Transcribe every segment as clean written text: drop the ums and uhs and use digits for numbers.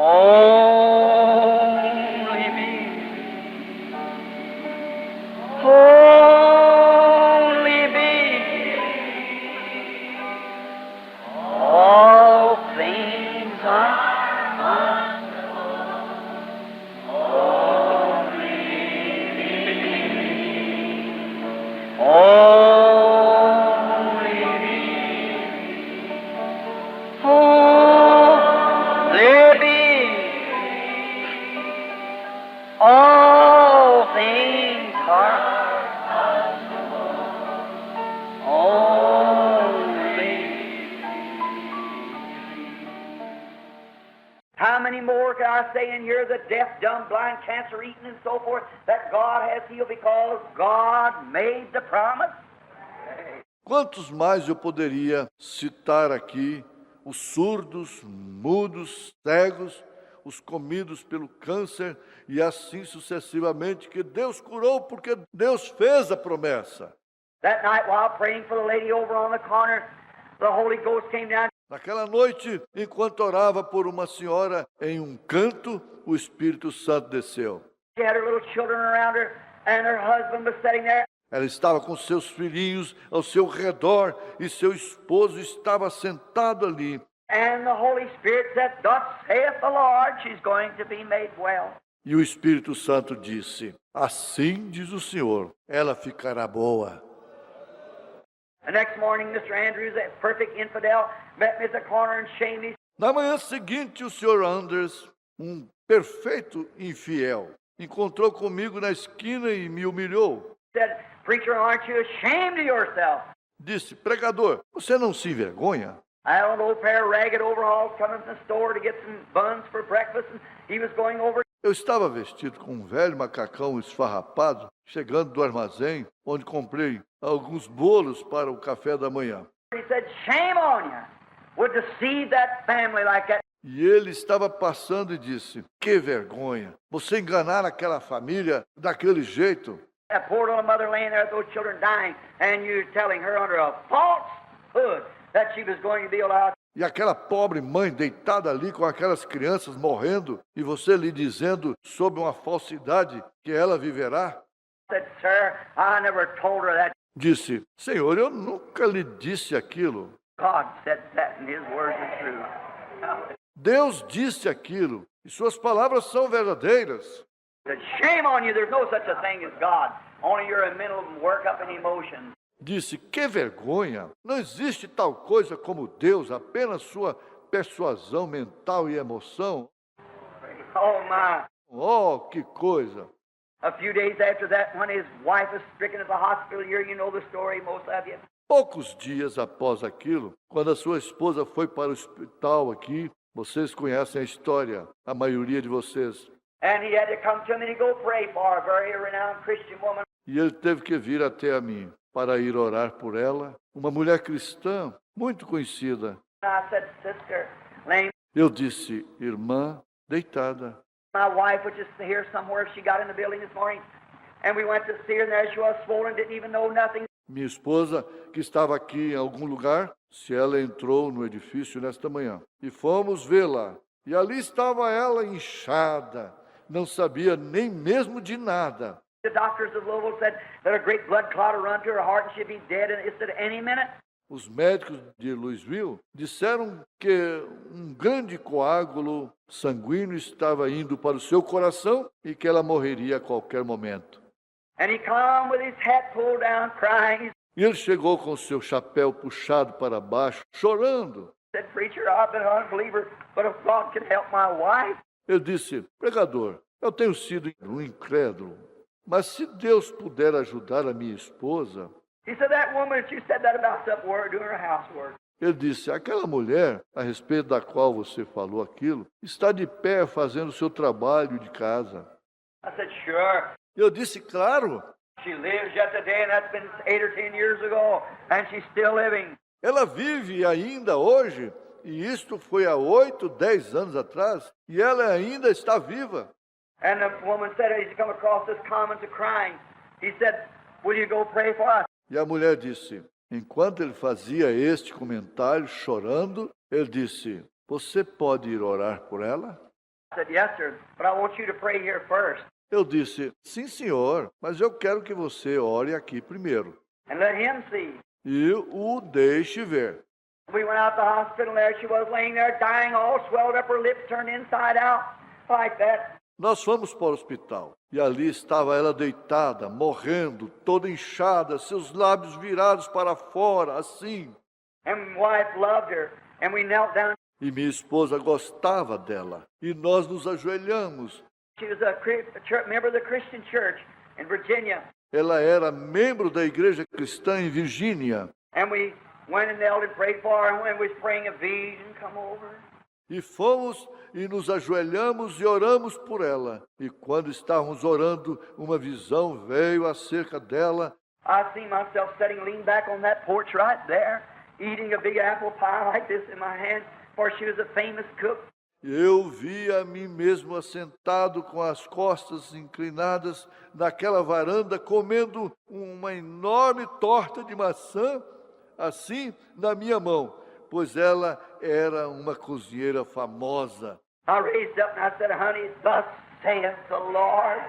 Only me. Only me. All things are only me. Only me. All things are only. How many more can I say in here, the deaf, dumb, blind, cancer-eaten, and so forth, that God has healed because God made the promise? Quantos mais eu poderia citar aqui? Os surdos, mudos, cegos, os comidos pelo câncer e assim sucessivamente, que Deus curou porque Deus fez a promessa. That night while praying for the lady over on the corner, the Holy Ghost came down. Naquela noite, enquanto orava por uma senhora em um canto, o Espírito Santo desceu. She had her little children around her, and her husband was sitting there. Ela estava com seus filhinhos ao seu redor e seu esposo estava sentado ali. And the Holy Spirit said, "Thus saith the Lord, she's going to be made well." E o Espírito Santo disse: assim diz o Senhor, ela ficará boa. The next morning, Mr. Andrews, a perfect infidel, met me at the corner and shamed me. Na manhã seguinte, o Sr. Anders, um perfeito infiel, encontrou comigo na esquina e me humilhou. Said, "Preacher, aren't you ashamed of yourself?" Disse: pregador, você não se envergonha? I had an old pair of ragged overalls coming from the store to get some buns for breakfast, and he was going over. Eu estava vestido com um velho macacão esfarrapado, chegando do armazém, onde comprei alguns bolos para o café da manhã. He said, "Shame on you, would deceive that family like that." E ele estava passando e disse: que vergonha, você enganar aquela família daquele jeito. That poor little mother laying there with those children dying, and you telling her under a falsehood that she was going to be allowed. E aquela pobre mãe deitada ali com aquelas crianças morrendo, e você lhe dizendo sob uma falsidade que ela viverá. Said, "Sir, I never told her that." Disse: Senhor, eu nunca lhe disse aquilo. God said that, and His words are true. Deus disse aquilo, e suas palavras são verdadeiras. Said, "Shame on you, there's no such a thing as God. Only you're a mental work-up and emotions." Disse: que vergonha, não existe tal coisa como Deus, apenas sua persuasão mental e emoção. Oh, my. Oh, que coisa! A few days after that, when his wife was stricken at the hospital here, you know the story, most of you. Poucos dias após aquilo, quando a sua esposa foi para o hospital aqui, vocês conhecem a história, a maioria de vocês. And he had to come to me to go pray for a very renowned Christian woman. E ele teve que vir até a mim para ir orar por ela, uma mulher cristã muito conhecida. I said, "Sister, laying." Eu disse: irmã, deitada. My wife was just here somewhere. She got in the building this morning, and we went to see her, and there she was, swollen, didn't even know nothing. Minha esposa, que estava aqui em algum lugar, se ela entrou no edifício nesta manhã. E fomos vê-la. E ali estava ela inchada, não sabia nem mesmo de nada. The doctors of Louisville said that a great blood clot would run to her heart and she'd be dead, and it said any minute. Os médicos de Louisville disseram que um grande coágulo sanguíneo estava indo para o seu coração e que ela morreria a qualquer momento. And he come with his hat pulled down, crying. E ele chegou com seu chapéu puxado para baixo, chorando. He said, "Preacher, I've been an unbeliever, but if God can help my wife." Ele disse: pregador, eu tenho sido um incrédulo, mas se Deus puder ajudar a minha esposa... He said, "That woman that you said that about up were doing her housework." Ele disse: aquela mulher, a respeito da qual você falou aquilo, está de pé fazendo o seu trabalho de casa. I said, "Sure." Eu disse: claro. She lives yet today, and that's been 8 or 10 years ago, and she's still living. Ela vive ainda hoje, e isto foi há 8, 10 anos atrás, e ela ainda está viva. And the woman said, as he come across this common to crying, he said, "Will you go pray for us?" E a mulher disse, enquanto ele fazia este comentário, chorando, ele disse: você pode ir orar por ela? I said, yes, sir, but I want you to pray here first. Eu disse, sim, senhor, mas eu quero que você ore aqui primeiro. And let him see. E o deixe ver. We went out to the hospital, and there she was laying there dying, all swelled up, her lips turned inside out, like that. Nós fomos para o hospital e ali estava ela deitada, morrendo, toda inchada, seus lábios virados para fora, assim. And my wife loved her, and we knelt down. E minha esposa gostava dela. E nós nos ajoelhamos. She was a member of the Christian church in Virginia. Ela era membro da igreja cristã em Virgínia. And we went and knelt and prayed for her, and when we was praying, a vision come over. E fomos e nos ajoelhamos e oramos por ela. E quando estávamos orando, uma visão veio acerca dela. I see myself sitting, leaned back on that porch right there, eating a big apple pie like this in my hand, for she was a famous cook. Eu vi a mim mesmo assentado com as costas inclinadas naquela varanda, comendo uma enorme torta de maçã, assim, na minha mão, pois ela era uma cozinheira famosa. I raised up and I said, honey, thus saith the Lord.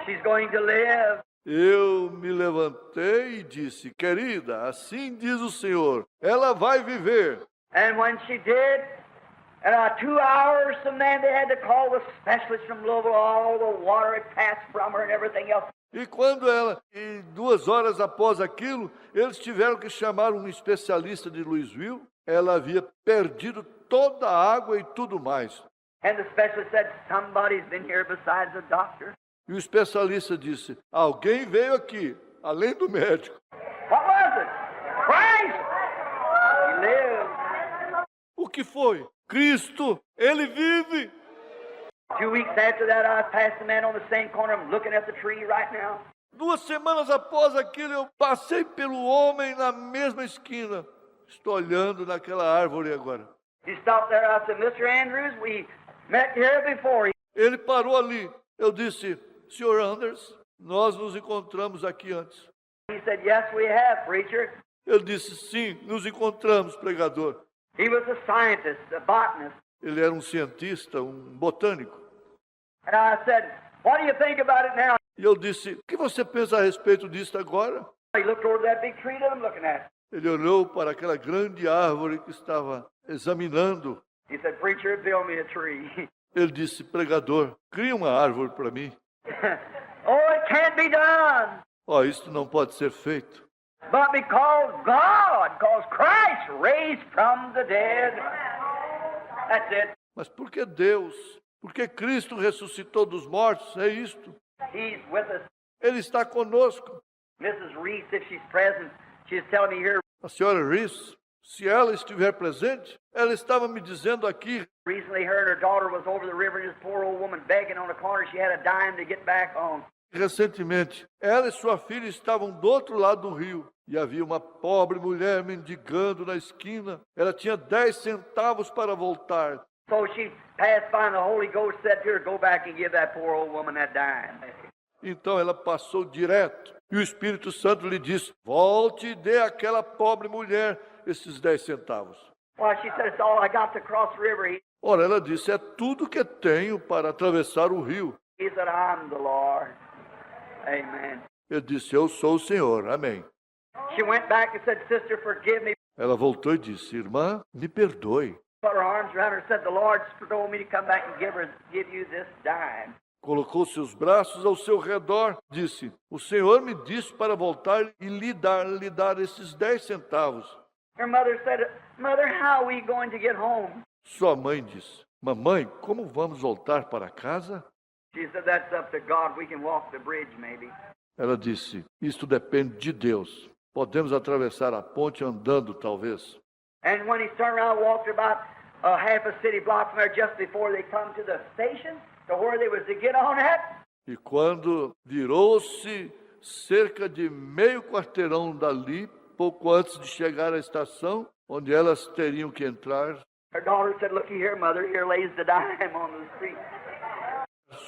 She's going to live. Eu me levantei e disse, querida, assim diz o Senhor, ela vai viver. And when she did, in 2 hours, some man, they had to call the specialist from Louisville, all the water had passed from her and everything else. E quando ela, em 2 horas após aquilo, eles tiveram que chamar um especialista de Louisville, ela havia perdido toda a água e tudo mais. And the specialist said, somebody's been here besides the doctor. E o especialista disse, alguém veio aqui, além do médico. What was it? Christ! He lives. O que foi? Cristo, ele vive. 2 weeks after that, I passed the man on the same corner. I'm looking at the tree right now. 2 semanas após aquilo, eu passei pelo homem na mesma esquina. Estou olhando naquela árvore agora. He stopped there. I said, Mr. Andrews, we met here before. Ele parou ali. Eu disse, Sr. Anders, nós nos encontramos aqui antes. He said, yes, we have, preacher. Eu disse, sim, nos encontramos, pregador. He was a scientist, a botanist. Ele era um cientista, um botânico. And I said, what do you think about it now? E eu disse, o que você pensa a respeito disso agora? He looked over that big tree that I'm looking at. Ele olhou para aquela grande árvore que estava examinando. He said, preacher, build me a tree. Ele disse, pregador, cria uma árvore para mim. Oh, it can't be done. Oh, isso não pode ser feito. But because Christ raised from the dead. That's it. Mas por que Deus? Porque Cristo ressuscitou dos mortos, é isto. He's with us. Ele está conosco. Mrs. Reese, if she's present, she's telling me here. A senhora Reese, se ela estiver presente, ela estava me dizendo aqui. Recently, her and her daughter was over the river, and this poor old woman begging on the corner. She had a dime to get back home. Recentemente, ela e sua filha estavam do outro lado do rio e havia uma pobre mulher mendigando na esquina. Ela tinha 10 centavos para voltar. So she passed by, and the Holy Ghost said to her, "Go back and give that poor old woman that dime." Então ela passou direto e o Espírito Santo lhe disse: volte e dê àquela pobre mulher esses 10 centavos. Well, she said, "It's all I got to cross the river." Ora, ela disse: é tudo que tenho para atravessar o rio. He said, "I'm the Lord." Amen. Ele disse: eu sou o Senhor. Amém. She went back and said, "Sister, forgive me." Ela voltou e disse: irmã, me perdoe. Put her arms around her and said, "The Lord told me to come back and give you this dime." Colocou seus braços ao seu redor, disse: o Senhor me disse para voltar e lhe dar esses 10 centavos. Her mother said, "Mother, how are we going to get home?" Sua mãe disse: mamãe, como vamos voltar para casa? She said, "That's up to God. We can walk the bridge, maybe." Ela disse: isto depende de Deus. Podemos atravessar a ponte andando, talvez. And when he turned around and walked about half a city block from there just before they come to the station, to where they was to get on at. E quando virou-se cerca de meio quarteirão dali, pouco antes de chegar à estação, onde elas teriam que entrar, Her daughter said, "Looky here, mother, here lays the dime on the street."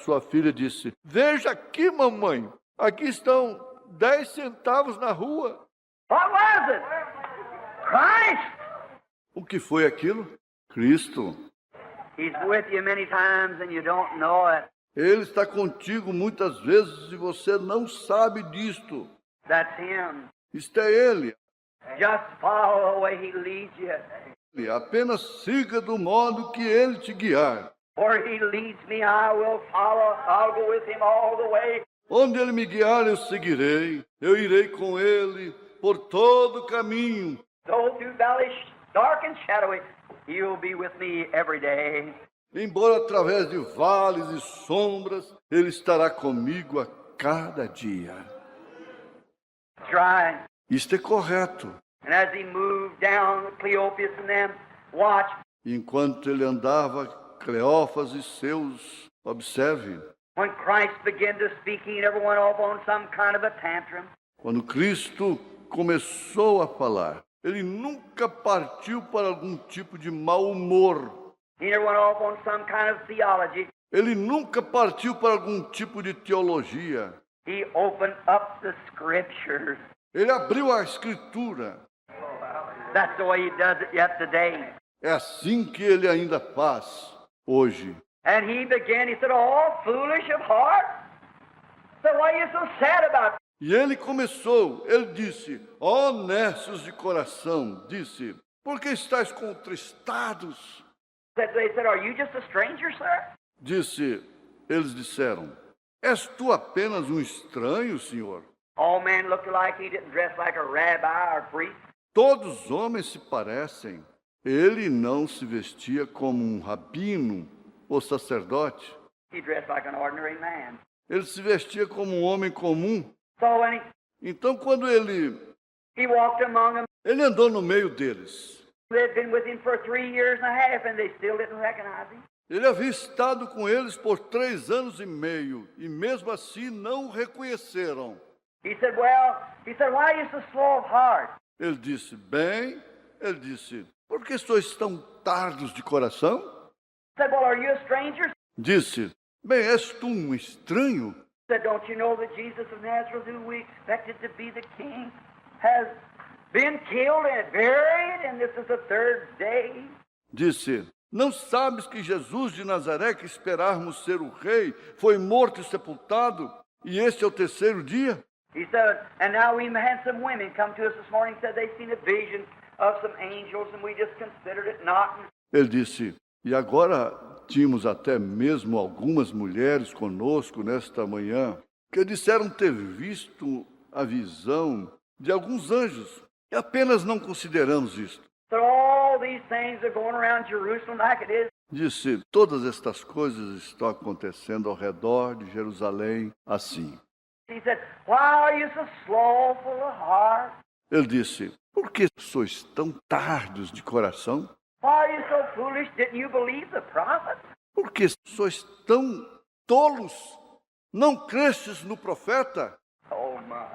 sua filha disse: veja aqui, mamãe, aqui estão 10 centavos na rua. What was it? Christ! O que foi aquilo? Cristo. He's with you many times and you don't know it. Ele está contigo muitas vezes e você não sabe disto. That's Him. Isto é Ele. Just follow the way He leads you. Apenas siga do modo que Ele te guiar. Where He leads me, I will follow. I'll go with Him all the way. Onde Ele me guiar, eu seguirei. Eu irei com Ele por todo o caminho. Though through valleys dark and shadowy, He'll be with me every day. Embora através de vales e sombras, Ele estará comigo a cada dia. That's right. Isto é correto. And as He moved down Cleopas and them, watch. Enquanto Ele andava, Cleófas e seus, observe. When Christ began to speak, He never went off on some kind of a tantrum. Quando Cristo começou a falar, Ele nunca partiu para algum tipo de mau humor. He never went off on some kind of theology. Ele nunca partiu para algum tipo de teologia. He opened up the Scriptures. Ele abriu a Escritura. That's the way He does it yet today. É assim que Ele ainda faz hoje. And He began, He said, "Oh, foolish of heart. So why are you so sad about it?" E Ele começou, Ele disse, ó necios de coração, disse, por que estáis contristados? They said, "Are you just a stranger, sir?" Eles disseram, és tu apenas um estranho, Senhor? All men looked alike. He didn't dress like a rabbi or priest. Todos os homens se parecem. Ele não se vestia como um rabino ou sacerdote. He dressed like an ordinary man. Ele se vestia como um homem comum. So when Então, quando ele walked among them, andou no meio deles, they'd been with Him for 3 years and a half, and they still didn't recognize Him. ele havia estado com eles por 3 anos e meio, e mesmo assim não o reconheceram. He said, "Why are you so slow of heart?" Ele disse, por que sois tão tardos de coração? He said, "Well, are you a stranger?" Disse, bem, és tu um estranho? He said, "Don't you know that Jesus of Nazareth, who we expected to be the King, has been killed and buried, and this is the 3rd day?" Disse, não sabes que Jesus de Nazaré, que esperávamos ser o rei, foi morto e sepultado, e este é o 3º dia? He said, "And now we had some women come to us this morning, said they seen a vision of some angels, and we just considered it not." Ele disse, e agora tínhamos até mesmo algumas mulheres conosco nesta manhã, que disseram ter visto a visão de alguns anjos, e apenas não consideramos isto. So all these things are going around Jerusalem like it is. Disse, todas estas coisas estão acontecendo ao redor de Jerusalém assim. He said, "Why are you so slothful of heart? Ele disse, por que sois tão tardos de coração? Why are you so foolish? Didn't you believe the prophets?" Por que sois tão tolos? Não crestes no profeta? Oh my.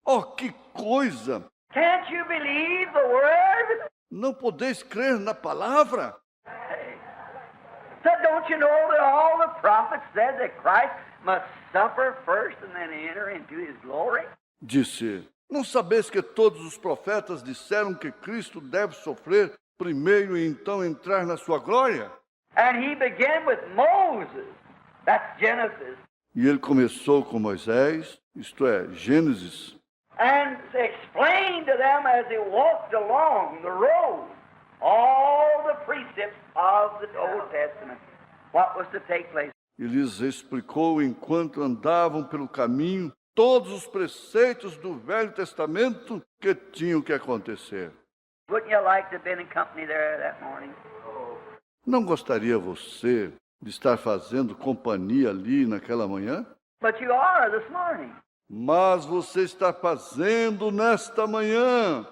Oh, que coisa! Can't you believe the word? Não podeis crer na palavra? Said, "Don't you know that all the prophets said that Christ must suffer first and then enter into His glory?" Disse, não sabeis que todos os profetas disseram que Cristo deve sofrer primeiro e então entrar na sua glória? And He began with Moses. That's Genesis. E ele começou com Moisés, isto é, Gênesis, And explained to them as He walked along the road all the precepts of the Old Testament, what was to take place. e lhes explicou enquanto andavam pelo caminho todos os preceitos do Velho Testamento que tinham que acontecer. Wouldn't you like to have been in company there that morning? Não gostaria você de estar fazendo companhia ali naquela manhã? But you are this morning. Mas você está fazendo nesta manhã.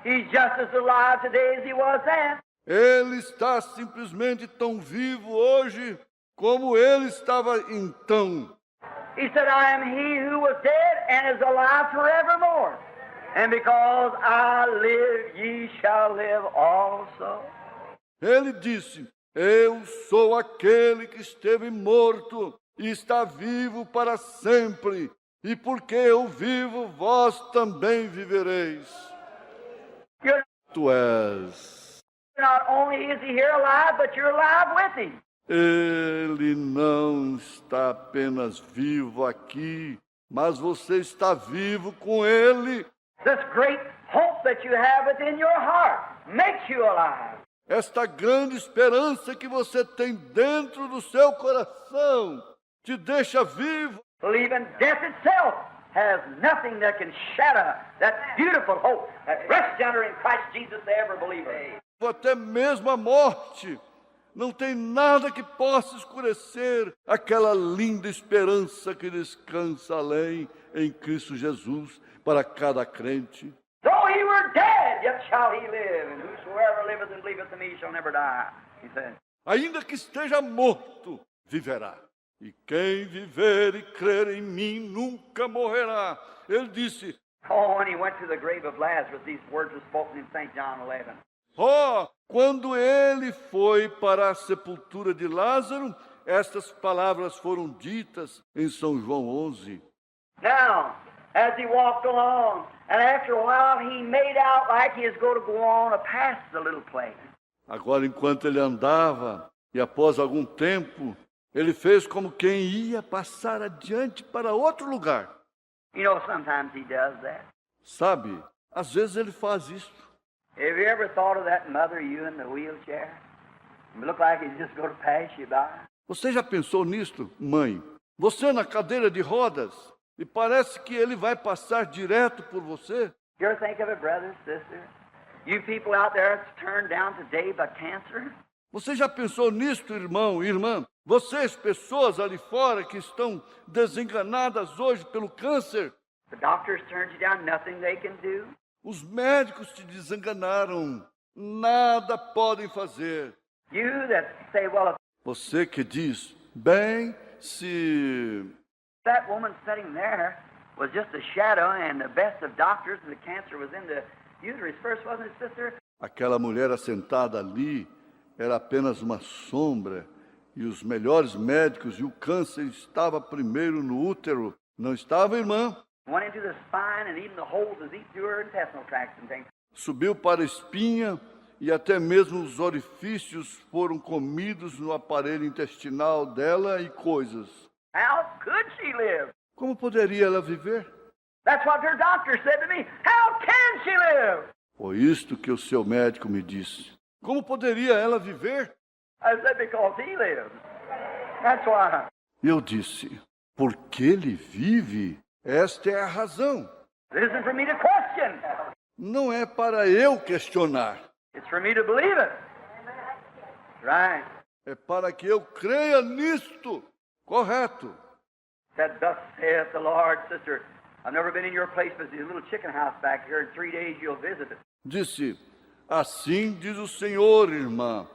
He's just as alive today as He was then. Ele está simplesmente tão vivo hoje como ele estava então. He said, "I am He who was dead and is alive forevermore. And because I live, ye shall live also." Ele disse, eu sou aquele que esteve morto e está vivo para sempre. E porque eu vivo, vós também vivereis. You're Tu és Not only is he here alive, but you're alive with him. Ele não está apenas vivo aqui, mas você está vivo com ele. This great hope that you have within your heart makes you alive. Esta grande esperança que você tem dentro do seu coração te deixa vivo. Even death itself has nothing that can shatter that beautiful hope that rests yonder in Christ Jesus to every believer. Até mesmo a morte não tem nada que possa escurecer aquela linda esperança que descansa além em Cristo Jesus para cada crente. Though he were dead, yet shall he live, and whosoever liveth and believeth in me shall never die, he said. Ainda que esteja morto, viverá. E quem viver e crer em mim nunca morrerá. Ele disse. Oh, when he went to the grave of Lazarus, these words were spoken in St. John 11. Oh, quando ele foi para a sepultura de Lázaro, estas palavras foram ditas em São João 11. Now, as he walked along, and after a while he made out like he was going to go on past the little place. Agora, enquanto ele andava, e após algum tempo, ele fez como quem ia passar adiante para outro lugar. You know, sometimes he does that. Sabe, às vezes ele faz isso. Have you ever thought of that mother, you in the wheelchair? It look like he's just going to pass you by. Você já pensou nisto, mãe? Você na cadeira de rodas e parece que ele vai passar direto por você? You ever think of it, brother, sister? You people out there that's turned down today by cancer? Você já pensou nisto, irmão, irmã? Vocês, pessoas ali fora que estão desenganadas hoje pelo câncer? The doctors turned you down, nothing they can do. Os médicos te desenganaram, nada podem fazer. You that say, well, Você que diz, bem, se that woman sitting there was just a shadow and the best of doctors and the cancer was in the uterus first, wasn't it, sister? aquela mulher assentada ali era apenas uma sombra e os melhores médicos e o câncer estava primeiro no útero, não estava, irmã? Went into the spine and even the holes was eat through her intestinal tracts and things. Subiu para a espinha e até mesmo os orifícios foram comidos no aparelho intestinal dela e coisas. How could she live? Como poderia ela viver? That's what her doctor said to me. How can she live? Foi isto que o seu médico me disse. Como poderia ela viver? I said, because he lives. That's why. Eu disse, porque ele vive, esta é a razão. It isn't for me to question. Não é para eu questionar, It's for me to believe it. Right. é para que eu creia nisto. Correto. Said, thus saith the Lord, sister. I've never been in your place, but there's a little chicken house back here. In 3 days you'll visit it. Disse, assim diz o Senhor, irmã,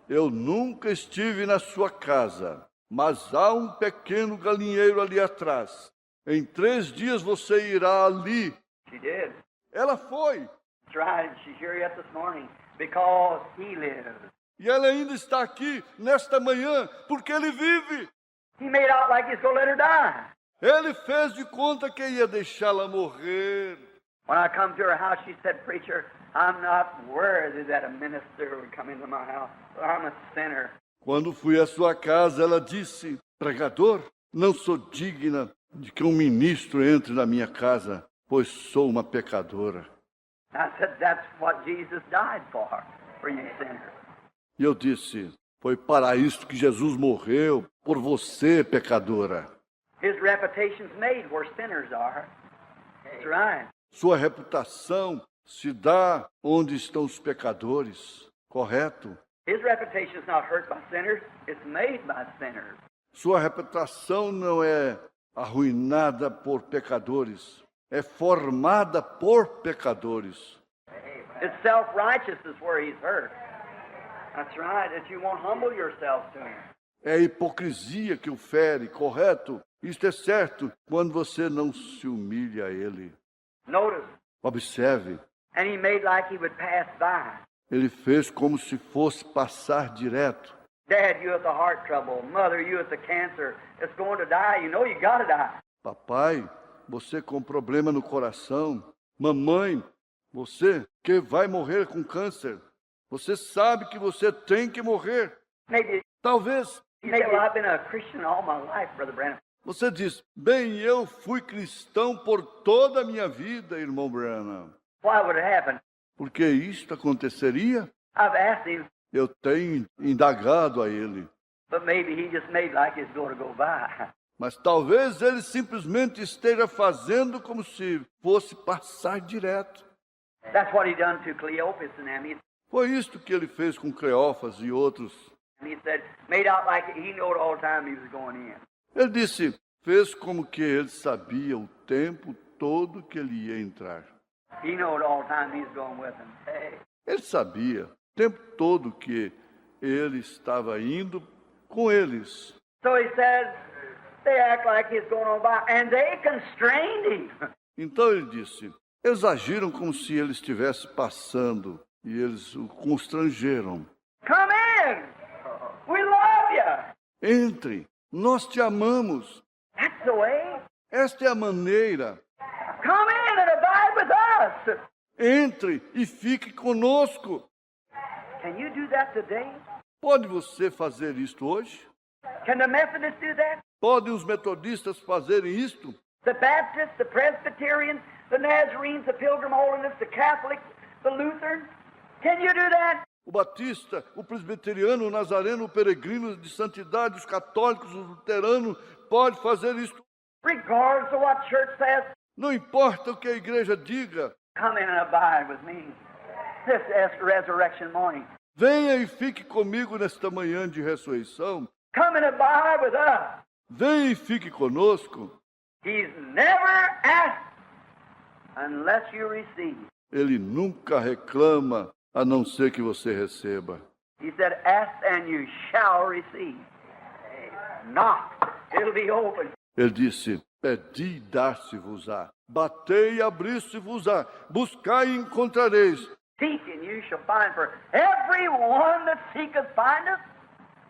eu nunca estive na sua casa, mas há um pequeno galinheiro ali atrás. Em 3 dias você irá ali. She did. Ela foi. That's right. She's here yet this morning because he lives. E ela ainda está aqui nesta manhã, porque ele vive. He made out like he's going to let her die. Ele fez de conta que ia deixá-la morrer. When I come to her house, she said, preacher, I'm not worthy that a minister would come into my house. I'm a sinner. Quando fui à sua casa, ela disse, pregador, não sou digna de que um ministro entre na minha casa, pois sou uma pecadora. I said, that's what Jesus died for you sinners. E eu disse, foi para isto que Jesus morreu, por você, pecadora. His reputation's made where sinners are. That's right. Sua reputação se dá onde estão os pecadores, correto? His reputation is not hurt by sinners, it's made by sinners. Sua reputação não é arruinada por pecadores, é formada por pecadores. It's self-righteous is where he's hurt. That's right, that you won't humble yourself to him. É a hipocrisia que o fere, correto? Isto é certo quando você não se humilha a ele. Notice, Observe, and he made like he would pass by. ele fez como se fosse passar direto. Dad, you with the heart trouble. Mother, you with the cancer. It's going to die. You know you got to die. Papai, você com problema no coração. Mamãe, você que vai morrer com câncer. Você sabe que você tem que morrer. Maybe Talvez you say, well, I've been a Christian all my life, Brother Branham. você diz, bem, eu fui cristão por toda a minha vida, irmão Branham. Why would it happen? Por que isto aconteceria? I've asked him, Eu tenho indagado a ele. but maybe he just made like it's going to go by. Mas talvez ele simplesmente esteja fazendo como se fosse passar direto. That's what he done to Cleopas and them. Foi isto que ele fez com Cleófas e outros. He said, made out like he knew all the time he was going in. Ele disse, fez como que ele sabia o tempo todo que ele ia entrar. He knew all the time he was going with them. Hey. Ele sabia o tempo todo que ele estava indo com eles. So he said, they act like he's going on by, and they constrained him. Então ele disse, eles agiram como se ele estivesse passando e eles o constrangeram. Come in. We love you. Entre, nós te amamos. That's the way. Esta é a maneira. Come in and abide with us. Entre e fique conosco. Can you do that today? Pode você fazer isto hoje? Can the Methodists do that? Podem os metodistas fazerem isto? The Baptists, the Presbyterians, the Nazarenes, the Pilgrim Holiness, the Catholics, the Lutherans? Can you do that? O batista, o presbiteriano, o nazareno, o peregrino de santidade, os católicos, os luteranos, pode fazer isto. Regardless of what church says, Não importa o que a igreja diga. come in and abide with me. This is resurrection morning. Venha e fique comigo nesta manhã de ressurreição. Come and abide with us. Venha e fique conosco. He's never asked unless you receive. Ele nunca reclama, a não ser que você receba. He said, ask and you shall receive. Knock, it'll be open. Ele disse, pedi e dar-se-vos-á. Batei e abrir-se-vos-á. Buscai e encontrareis. Seek and you shall find, for every one that seeketh findeth.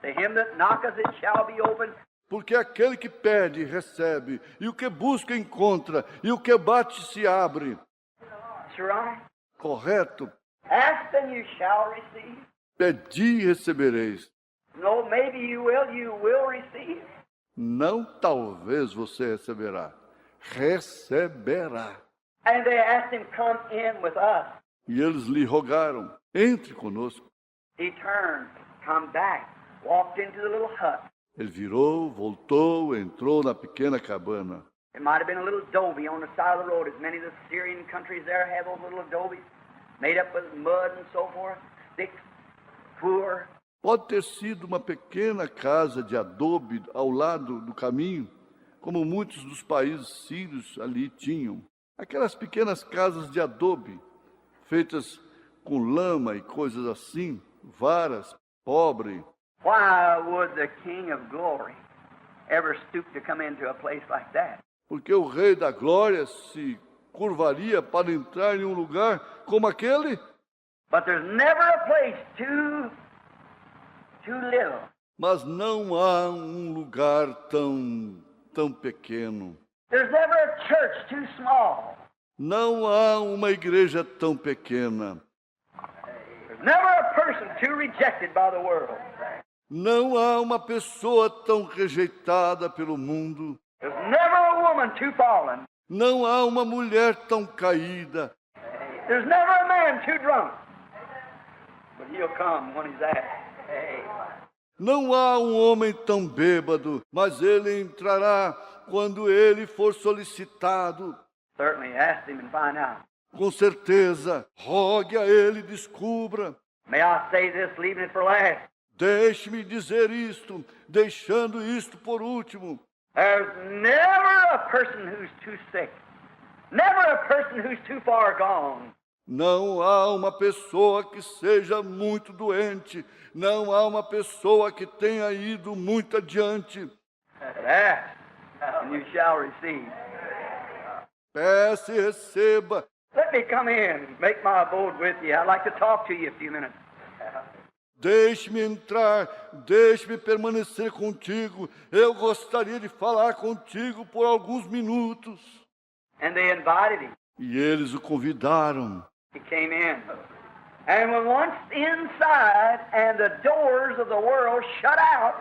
To him that knocketh it shall be open. Porque aquele que pede, recebe. E o que busca, encontra. E o que bate, se abre. That's right. Correto? Ask and you shall receive. Pedi e recebereis. No, maybe you will receive. Não talvez você receberá. Receberá. And they asked him, come in with us. E eles lhe rogaram, entre conosco. He turned, come back, walked into the little hut. Ele virou, voltou, entrou na pequena cabana. It might have been a little adobe on the side of the road, as many of the Syrian countries there have those little adobes, made up with mud and so forth, sticks, poor. Pode ter sido uma pequena casa de adobe ao lado do caminho, como muitos dos países sírios ali tinham. Aquelas pequenas casas de adobe, feitas com lama e coisas assim, varas, pobre. Why would the King of Glory ever stoop to come into a place like that? Porque o Rei da Glória se curvaria para entrar em um lugar como aquele? But there's never a place too little. Mas não há um lugar tão pequeno. There's never a church too small. Não há uma igreja tão pequena. There's never a person too rejected by the world. Não há uma pessoa tão rejeitada pelo mundo. There's never a woman too fallen. Não há uma mulher tão caída. There's never a man too drunk. But he'll come when he's asked. Não há um homem tão bêbado, mas ele entrará quando ele for solicitado. Certainly ask him and find out. Com certeza, rogue a ele e descubra. May I say this, leaving it for last? Deixe-me dizer isto, deixando isto por último. There's never a person who's too sick. Never a person who's too far gone. Não há uma pessoa que seja muito doente. Não há uma pessoa que tenha ido muito adiante. Ask, and you shall receive. Peça e receba. Let me come in and make my abode with you. I'd like to talk to you a few minutes. Deixe-me entrar, deixe-me permanecer contigo. Eu gostaria de falar contigo por alguns minutos. And they invited him. E eles o convidaram. He came in. And when once inside and the doors of the world shut out,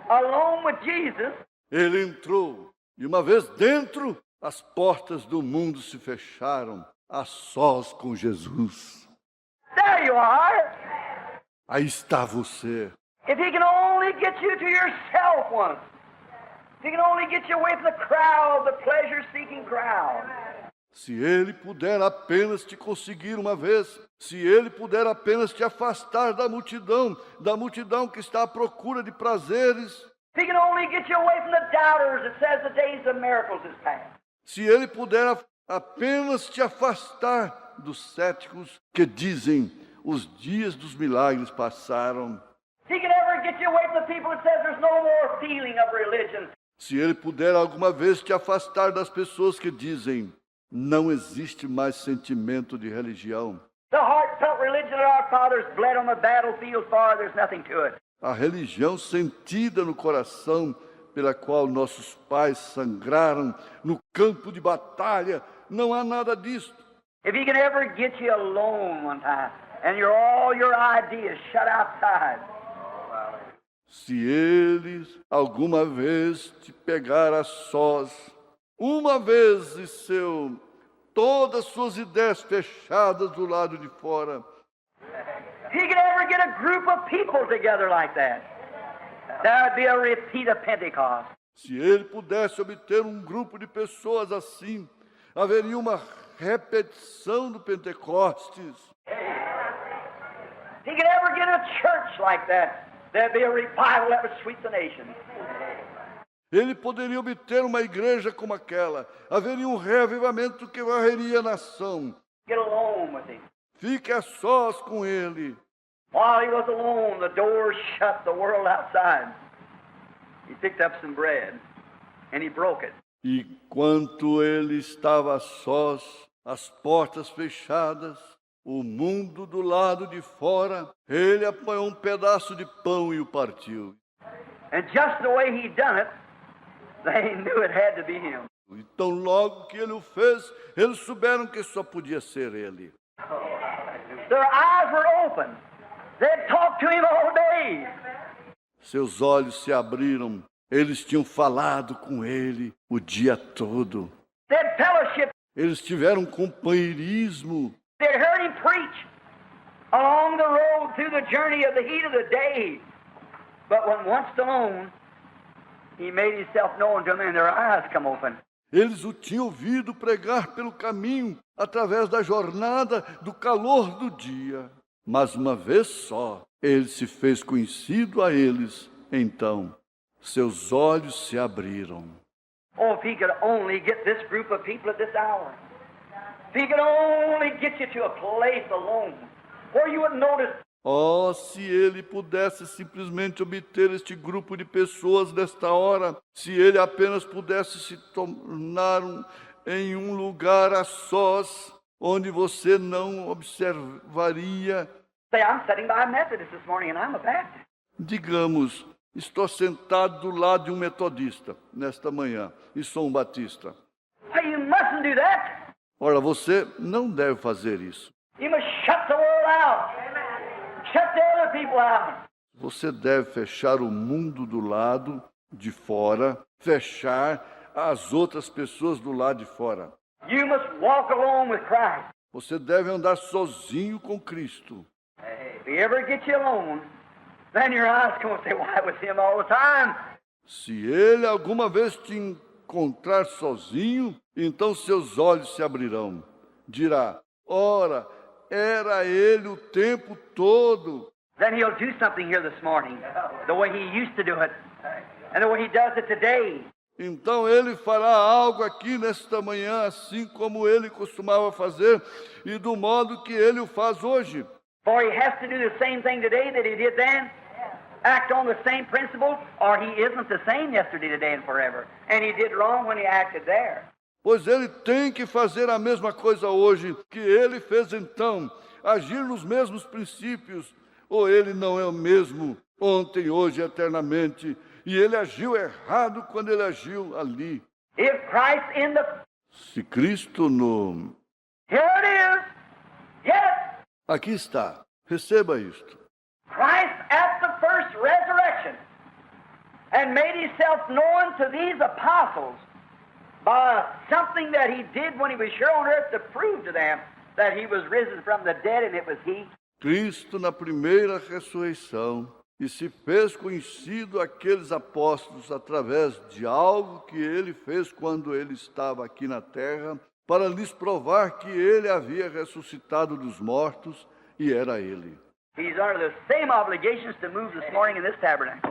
alone with Jesus, ele entrou. E uma vez dentro, as portas do mundo se fecharam, a sós com Jesus. there you are. Aí está você. If he can only get you to yourself once, if he can only get you away from the crowd, the pleasure-seeking crowd. Se ele puder apenas te conseguir uma vez, se ele puder apenas te afastar da multidão que está à procura de prazeres, If he can only get you away from the doubters that says the days of miracles is past. se ele puder apenas te afastar dos céticos que dizem os dias dos milagres passaram, If he can ever get you away from the people that says there's no more feeling of religion. se ele puder alguma vez te afastar das pessoas que dizem não existe mais sentimento de religião, The heartfelt religion that our fathers bled on the battlefield for, there's nothing to it. a religião sentida no coração pela qual nossos pais sangraram no campo de batalha, não há nada disto. If he can ever get you alone one time and all your ideas shut outside, Se ele alguma vez te pegar a sós, uma vez todas suas ideias fechadas do lado de fora, if he can ever get a group of people together like that, there would be a repeat of Pentecost. se ele pudesse obter um grupo de pessoas assim, haveria uma repetição do Pentecostes. If he could ever get a church like that, there'd be a revival that would sweep the nation. Ele poderia obter uma igreja como aquela, haveria um reavivamento que varreria a nação. Get alone with him. Fique a sós com ele. While he was alone, the doors shut, the world outside. He picked up some bread and he broke it. E enquanto ele estava a sós, as portas fechadas, o mundo do lado de fora, ele apanhou um pedaço de pão e o partiu. And just the way he done it, they knew it had to be him. Então, logo que ele o fez, eles souberam que só podia ser ele. Their eyes were open. They'd talked to him all day. Seus olhos se abriram, eles tinham falado com ele o dia todo. They'd fellowship. Eles tiveram companheirismo. They'd heard him preach along the road through the journey of the heat of the day. But when once alone, he made himself known to them and their eyes come open. Eles o tinham ouvido pregar pelo caminho, através da jornada, do calor do dia. Mas uma vez só, ele se fez conhecido a eles. Então, seus olhos se abriram. Oh, if he could only get this group of people at this hour. If he could only get you to a place alone where you would notice. Oh, se ele pudesse simplesmente obter este grupo de pessoas nesta hora, se ele apenas pudesse se tornar em um lugar a sós, onde você não observaria. Say, I'm sitting by a Methodist this morning and I'm a Baptist. Digamos, estou sentado do lado de um metodista nesta manhã e sou um batista. Hey, you mustn't do that. Ora, você não deve fazer isso. You must shut the world out. Shut the other people out. Você deve fechar o mundo do lado de fora, fechar as outras pessoas do lado de fora. You must walk alone with Christ. Você deve andar sozinho com Cristo. If he ever gets you alone, then your eyes come and say, why it was him all the time? Se ele alguma vez te encontrar sozinho, então seus olhos se abrirão. Dirá, ora, era ele o tempo todo. Then he'll do something here this morning, the way he used to do it, and the way he does it today. Então ele fará algo aqui nesta manhã, assim como ele costumava fazer e do modo que ele o faz hoje. For he has to do the same thing today that he did then, act on the same principle, or he isn't the same yesterday, today, and forever. And he did wrong when he acted there. Pois ele tem que fazer a mesma coisa hoje que ele fez então, agir nos mesmos princípios, ou ele não é o mesmo ontem, hoje, eternamente. E ele agiu errado quando ele agiu ali. If Christ in the... Se Cristo no... Here it is. Yes. Aqui está. Receba isto. Christ at the first resurrection and made himself known to these apostles by something that he did when he was here on earth to prove to them that he was risen from the dead and it was he. Cristo na primeira ressurreição e se fez conhecido àqueles apóstolos através de algo que ele fez quando ele estava aqui na terra, para lhes provar que ele havia ressuscitado dos mortos e era ele. He's under the same obligations to move this morning in this tabernacle.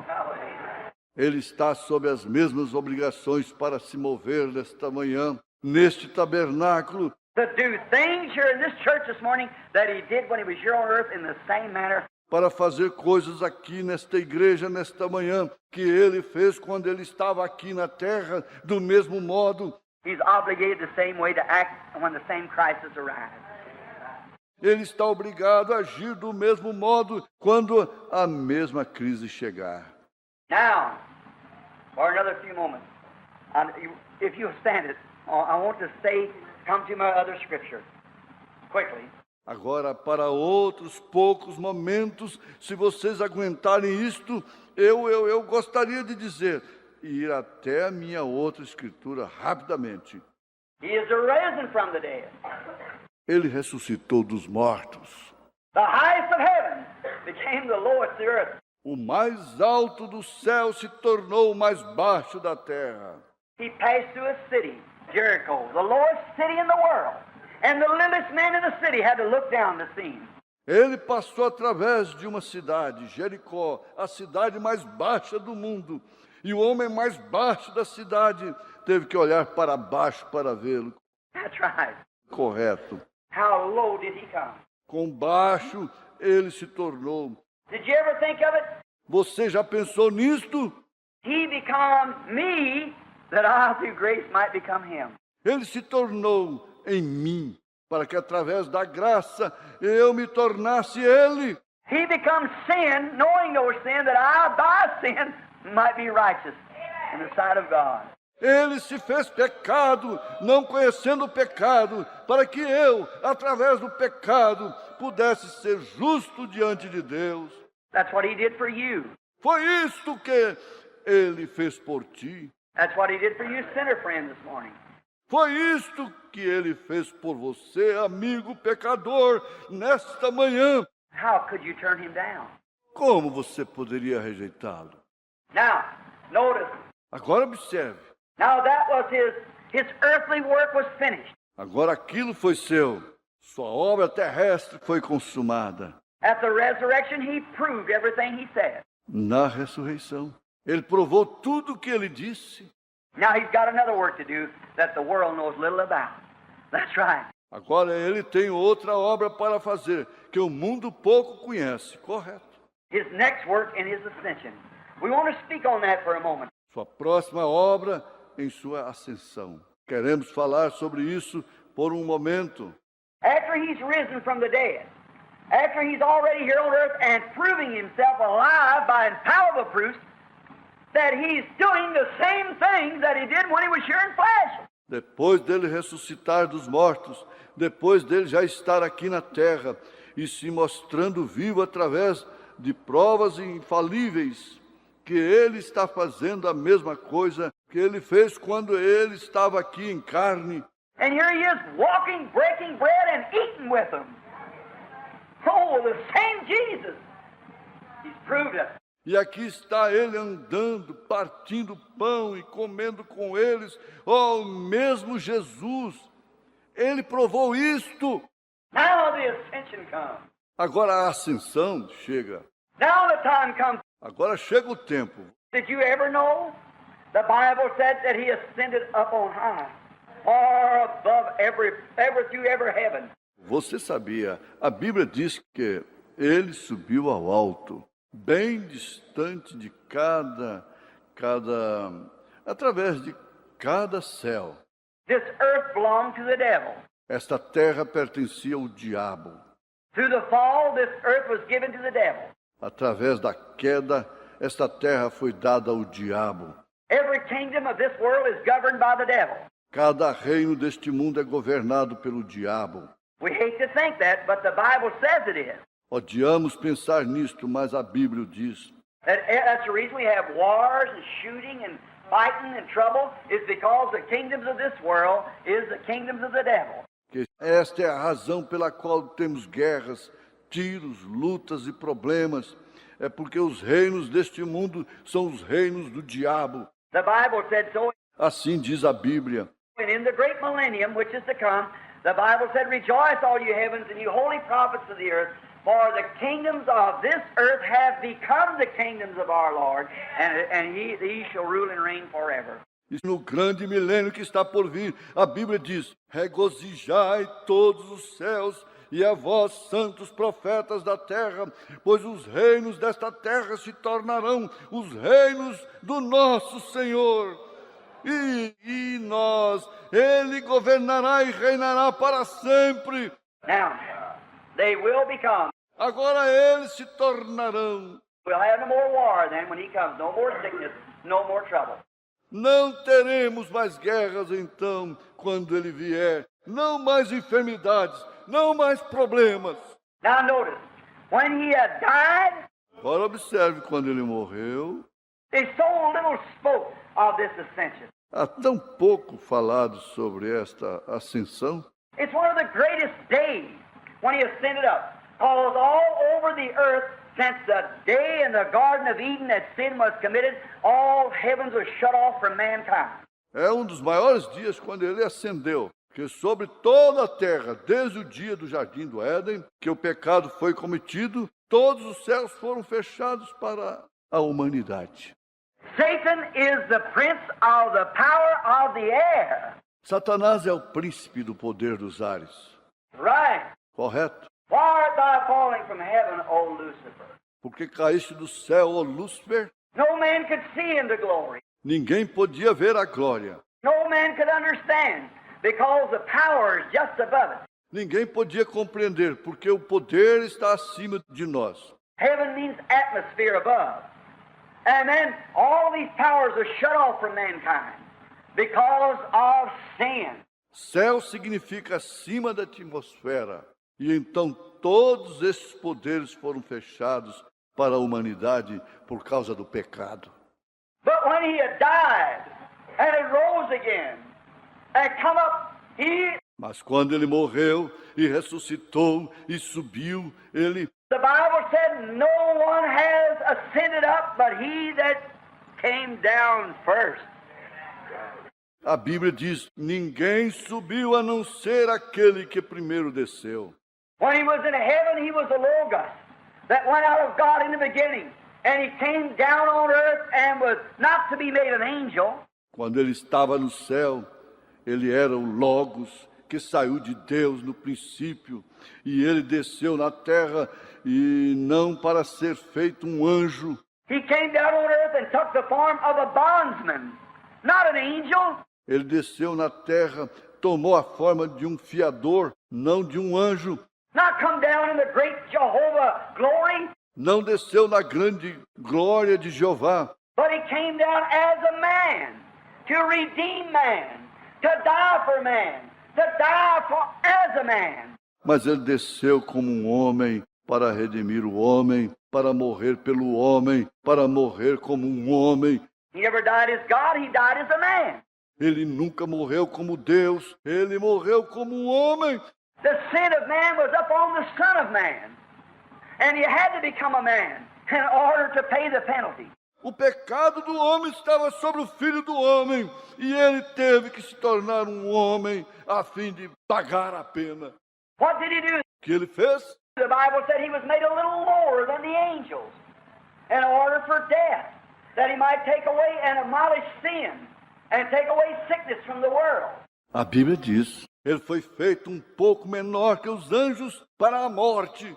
Ele está sob as mesmas obrigações para se mover nesta manhã, neste tabernáculo, To do things here in this church this morning that he did when he was here on earth in the same manner. para fazer coisas aqui nesta igreja, nesta manhã, que ele fez quando ele estava aqui na terra, do mesmo modo. He's obligated the same way to act when the same crisis arrives. Ele está obrigado a agir do mesmo modo quando a mesma crise chegar. Now, for another few moments, if you stand it, I want to come to my other scripture quickly. Agora, para outros poucos momentos, se vocês aguentarem isto, eu gostaria de dizer, e ir até a minha outra escritura rapidamente. He is arisen from the dead. Ele ressuscitou dos mortos. The highest of heaven became the lowest of the earth. O mais alto do céu se tornou o mais baixo da terra. He passed through a city, Jericho, the lowest city in the world. And the littlest man in the city had to look down to see him. Ele passou através de uma cidade, Jericó, a cidade mais baixa do mundo. E o homem mais baixo da cidade teve que olhar para baixo para vê-lo. That's right. Correto. How low did he come? Com baixo ele se tornou. Did you ever think of it? Você já pensou nisto? He become me, that I through grace might become him. Ele se tornou em mim, para que através da graça eu me tornasse ele. He becomes sin, knowing no sin, that I by sin might be righteous in the sight of God. Ele se fez pecado, não conhecendo o pecado, para que eu, através do pecado, pudesse ser justo diante de Deus. That's what he did for you. Foi isto que ele fez por ti. That's what he did for you, sinner friend, this morning. Foi isto que ele fez por você, amigo pecador, nesta manhã. How could you turn him down? Como você poderia rejeitá-lo? Now, notice. Agora observe. Now that was his earthly work was finished. Agora aquilo foi seu. Sua obra terrestre foi consumada. At the resurrection, he proved everything he said. Na ressurreição, ele provou tudo o que ele disse. Now he's got another work to do that the world knows little about. That's right. Agora ele tem outra obra para fazer, que o mundo pouco conhece. Correto. His next work in his ascension. We want to speak on that for a moment. Sua próxima obra em sua ascensão. Queremos falar sobre isso por um momento. After he's risen from the dead, after he's already here on earth and proving himself alive by infallible proofs, that he's doing the same things that he did when he was here in flesh. Depois dele ressuscitar dos mortos, depois dele já estar aqui na terra e se mostrando vivo através de provas infalíveis, que ele está fazendo a mesma coisa que ele fez quando ele estava aqui em carne. And here he is walking, breaking bread and eating with them. Oh, the same Jesus. He's proved it. E aqui está ele andando, partindo pão e comendo com eles. Oh, o mesmo Jesus. Ele provou isto. Now the ascension comes. Agora a ascensão chega. Now the time comes. Agora chega o tempo. Did you ever know? The Bible said that he ascended up on high, far above every heaven. Você sabia? A Bíblia diz que ele subiu ao alto, bem distante de através de cada céu. This earth belonged to the devil. Esta terra pertencia ao diabo. Through the fall, this earth was given to the devil. Através da queda, esta terra foi dada ao diabo. Every kingdom of this world is governed by the devil. Cada reino deste mundo é governado pelo diabo. We hate to think that, but the Bible says it is. Odiamos pensar nisto, mas a Bíblia o diz. That's the reason we have wars and shooting and fighting and trouble, is because the kingdoms of this world is the kingdoms of the devil. Que esta é a razão pela qual temos guerras, tiros, lutas e problemas. É porque os reinos deste mundo são os reinos do diabo. The Bible said so. Assim diz a Bíblia. And in the great millennium which is to come, the Bible said, "Rejoice, all you heavens, and you holy prophets of the earth, for the kingdoms of this earth have become the kingdoms of our Lord, and he shall rule and reign forever." E no grande milênio que está por vir, a Bíblia diz: regozijai todos os céus, e a vós, santos profetas da terra, pois os reinos desta terra se tornarão os reinos do nosso Senhor. E nós, Ele governará e reinará para sempre. Now, they will become. Agora eles se tornarão. We'll have no more war then when he comes, no more sickness, no more trouble. Não teremos mais guerras então, quando Ele vier. Não mais enfermidades, não mais problemas. Now notice, when he had died, Agora observe, quando Ele morreu, they so little spoke of this ascension. há tão pouco falado sobre esta ascensão. It's one of the greatest days when he ascended up. Because all over the earth, since the day in the Garden of Eden that sin was committed, all heavens were shut off from mankind. É um dos maiores dias quando Ele ascendeu, que sobre toda a terra, desde o dia do Jardim do Éden, que o pecado foi cometido, todos os céus foram fechados para a humanidade. Satan is the prince of the power of the air. Satanás é o príncipe do poder dos ares. Right. Correto? Why art thou falling from heaven, O Lucifer? Porque caíste do céu, ó Lúcifer, No man could see into glory. ninguém podia ver a glória. No man could understand, because the power is just above it. Ninguém podia compreender, porque o poder está acima de nós. Heaven means atmosphere above. And then all these powers are shut off from mankind because of sin. Céu significa acima da atmosfera. E então todos esses poderes foram fechados para a humanidade por causa do pecado. But when he had died and had rose again and come up, Mas quando ele morreu e ressuscitou e subiu, the Bible said no one has ascended up but he that came down first. A Bíblia diz: ninguém subiu a não ser aquele que primeiro desceu. When he was in heaven, he was the Logos that went out of God in the beginning. And he came down on earth and was not to be made an angel. Quando ele estava no céu, ele era o Logos, que saiu de Deus no princípio, e ele desceu na terra, e não para ser feito um anjo. He came down on earth and took the form of a bondsman, not an angel. Ele desceu na terra, tomou a forma de um fiador, não de um anjo. Not come down in the great Jehovah glory. Não desceu na grande glória de Jeová. But he came down as a man, to redeem man, to die for man, to die as a man. Mas ele desceu como um homem para redimir o homem, para morrer pelo homem, para morrer como um homem. He never died as God, he died as a man. Ele nunca morreu como Deus, ele morreu como um homem. The sin of man was up on the Son of Man, and he had to become a man in order to pay the penalty. O pecado do homem estava sobre o Filho do homem, e ele teve que se tornar um homem a fim de pagar a pena. What did he do? O que ele fez? The Bible said he was made a little lower than the angels in order for death, that he might take away and abolish sin and take away sickness from the world. A Bíblia diz: ele foi feito um pouco menor que os anjos para a morte,